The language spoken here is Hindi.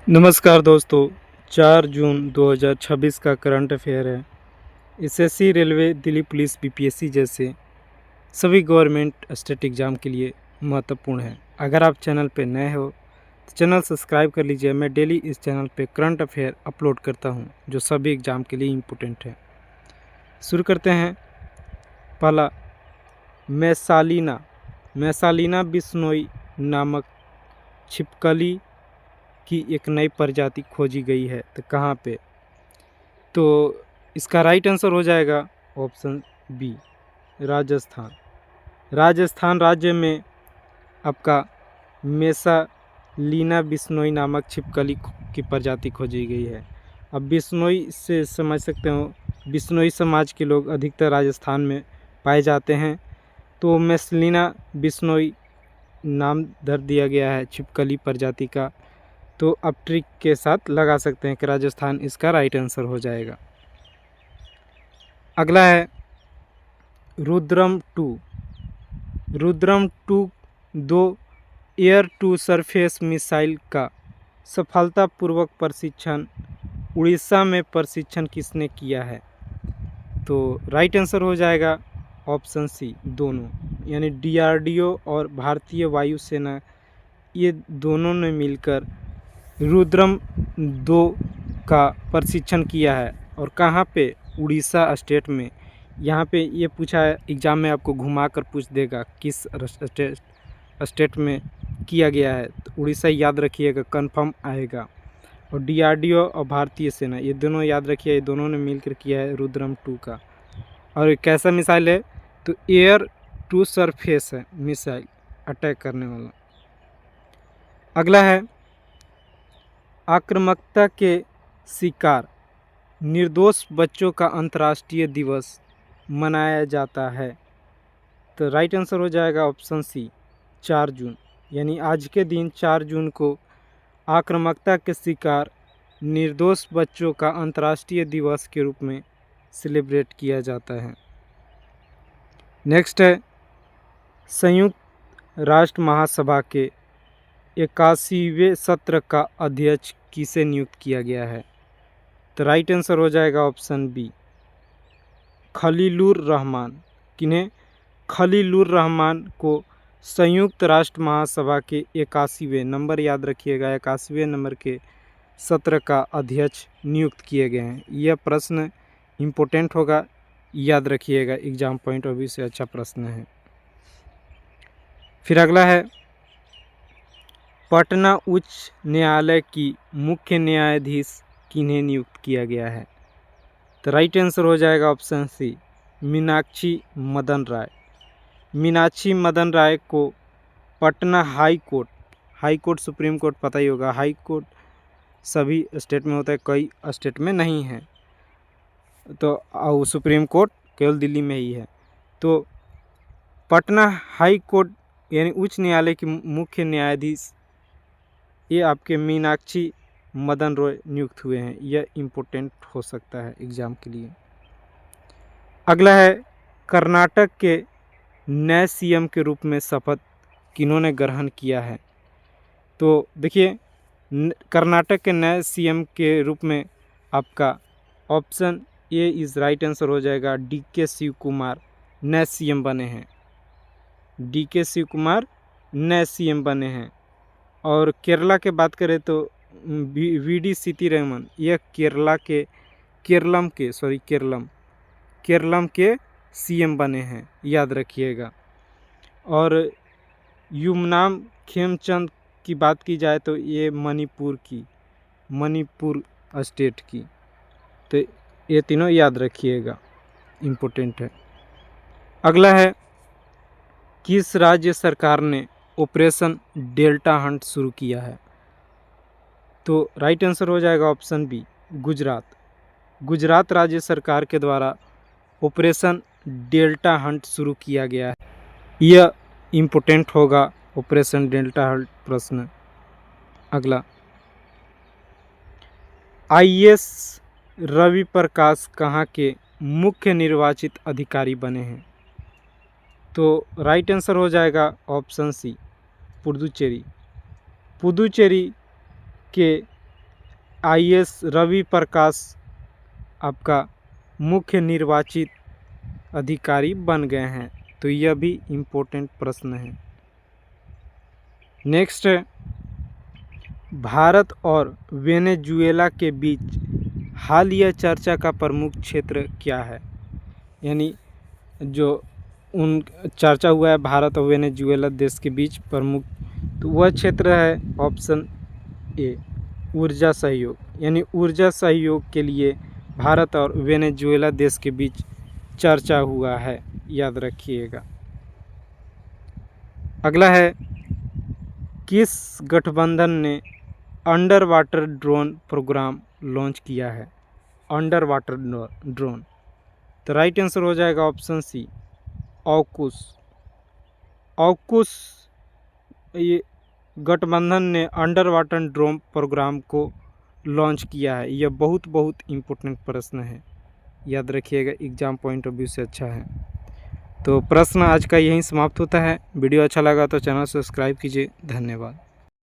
नमस्कार दोस्तों। 4 जून 2026 का करंट अफेयर है। SSC, railway, Delhi police, BPSC जैसे सभी गवर्नमेंट स्टेट एग्ज़ाम के लिए महत्वपूर्ण है। अगर आप चैनल पे नए हो तो चैनल सब्सक्राइब कर लीजिए। मैं डेली इस चैनल पे करंट अफेयर अपलोड करता हूँ जो सभी एग्ज़ाम के लिए इम्पोर्टेंट है। शुरू करते हैं। पहला, मैसालिना मैसालिना बिश्नोई नामक छिपकली की एक नई प्रजाति खोजी गई है, तो कहाँ पे? तो इसका राइट आंसर हो जाएगा ऑप्शन बी, राजस्थान। राजस्थान राज्य में आपका मैसालिना बिश्नोई नामक छिपकली की प्रजाति खोजी गई है। अब बिश्नोई से समझ सकते हो, बिश्नोई समाज के लोग अधिकतर राजस्थान में पाए जाते हैं, तो मैसालिना बिश्नोई नाम धर दिया गया है छिपकली प्रजाति का। तो अब ट्रिक के साथ लगा सकते हैं कि राजस्थान इसका राइट आंसर हो जाएगा। अगला है रुद्रम 2। रुद्रम 2 दो एयर टू सरफेस मिसाइल का सफलतापूर्वक प्रशिक्षण उड़ीसा में प्रशिक्षण किसने किया है? तो राइट आंसर हो जाएगा ऑप्शन सी, दोनों, यानी डीआरडीओ और भारतीय वायुसेना, ये दोनों ने मिलकर रुद्रम 2 का प्रशिक्षण किया है। और कहाँ पे? उड़ीसा स्टेट में। यहाँ पे ये पूछा है एग्ज़ाम में, आपको घुमा कर पूछ देगा किस स्टेट में किया गया है, तो उड़ीसा याद रखिएगा, कंफर्म आएगा। और डीआरडीओ और भारतीय सेना, ये दोनों याद रखिए, ये दोनों ने मिलकर किया है रुद्रम 2 का। और ये कैसा मिसाइल है? तो एयर टू सरफेस है मिसाइल, अटैक करने वाला। अगला है आक्रामकता के शिकार निर्दोष बच्चों का अंतर्राष्ट्रीय दिवस मनाया जाता है। तो राइट आंसर हो जाएगा ऑप्शन सी, 4 जून। यानी आज के दिन 4 जून को आक्रामकता के शिकार निर्दोष बच्चों का अंतर्राष्ट्रीय दिवस के रूप में सेलिब्रेट किया जाता है। नेक्स्ट है संयुक्त राष्ट्र महासभा के 81वें सत्र का अध्यक्ष किसे नियुक्त किया गया है? तो राइट आंसर हो जाएगा ऑप्शन बी, खलीलुर रहमान। किन्हें? खलीलुर रहमान को संयुक्त राष्ट्र महासभा के 81वें नंबर, याद रखिएगा, 81वें नंबर के सत्र का अध्यक्ष नियुक्त किए गए हैं। यह प्रश्न इम्पोर्टेंट होगा, याद रखिएगा, एग्जाम पॉइंट ऑफ व्यू से अच्छा प्रश्न है। फिर अगला है पटना उच्च न्यायालय की मुख्य न्यायाधीश किन्हें नियुक्त किया गया है? तो राइट आंसर हो जाएगा ऑप्शन सी, मीनाक्षी मदन राय। मीनाक्षी मदन राय को Patna high court supreme court पता ही होगा, हाई कोर्ट सभी स्टेट में होता है, कई स्टेट में नहीं है, तो सुप्रीम कोर्ट केवल दिल्ली में ही है। तो पटना हाई कोर्ट यानी उच्च न्यायालय के मुख्य न्यायाधीश ये आपके मीनाक्षी मदन रॉय नियुक्त हुए हैं। यह इम्पोर्टेंट हो सकता है एग्ज़ाम के लिए। अगला है कर्नाटक के नए सीएम के रूप में शपथ किन्होंने ग्रहण किया है? तो देखिए, कर्नाटक के नए सीएम के रूप में आपका option A is right answer हो जाएगा, डीके शिव कुमार नए सीएम बने हैं। डीके शिव कुमार नए सीएम बने हैं। और केरला के बात करें तो वीडी सीतारमण, यह केरलम के सीएम बने हैं, याद रखिएगा। और युमनाम खेमचंद की बात की जाए तो ये मणिपुर स्टेट की, तो ये तीनों याद रखिएगा, इम्पोर्टेंट है। अगला है किस राज्य सरकार ने ऑपरेशन डेल्टा हंट शुरू किया है? तो राइट आंसर हो जाएगा ऑप्शन बी, गुजरात। गुजरात राज्य सरकार के द्वारा ऑपरेशन डेल्टा हंट शुरू किया गया है। यह इम्पोर्टेंट होगा ऑपरेशन डेल्टा हंट प्रश्न। अगला आईएएस रवि प्रकाश कहाँ के मुख्य निर्वाचित अधिकारी बने हैं? तो राइट आंसर हो जाएगा ऑप्शन सी, पुडुचेरी। पुडुचेरी के IAS रवि प्रकाश आपका मुख्य निर्वाचित अधिकारी बन गए हैं। तो यह भी इम्पोर्टेंट प्रश्न है। नेक्स्ट है, भारत और वेनेजुएला के बीच हालिया चर्चा का प्रमुख क्षेत्र क्या है? यानी जो उन चर्चा हुआ है भारत और वेनेजुएला देश के बीच प्रमुख, तो वह क्षेत्र है ऑप्शन ए ऊर्जा सहयोग। यानी ऊर्जा सहयोग के लिए भारत और वेनेजुएला देश के बीच चर्चा हुआ है, याद रखिएगा। अगला है, किस गठबंधन ने under water drone program launch किया है? अंडर वाटर ड्रोन, तो राइट आंसर हो जाएगा ऑप्शन सी ऑकुस। ऑकुस ये गठबंधन ने अंडर वाटर ड्रोन प्रोग्राम को लॉन्च किया है। यह बहुत इम्पोर्टेंट प्रश्न है, याद रखिएगा, एग्जाम पॉइंट ऑफ व्यू से अच्छा है। तो प्रश्न आज का यहीं समाप्त होता है। वीडियो अच्छा लगा तो चैनल सब्सक्राइब कीजिए। धन्यवाद।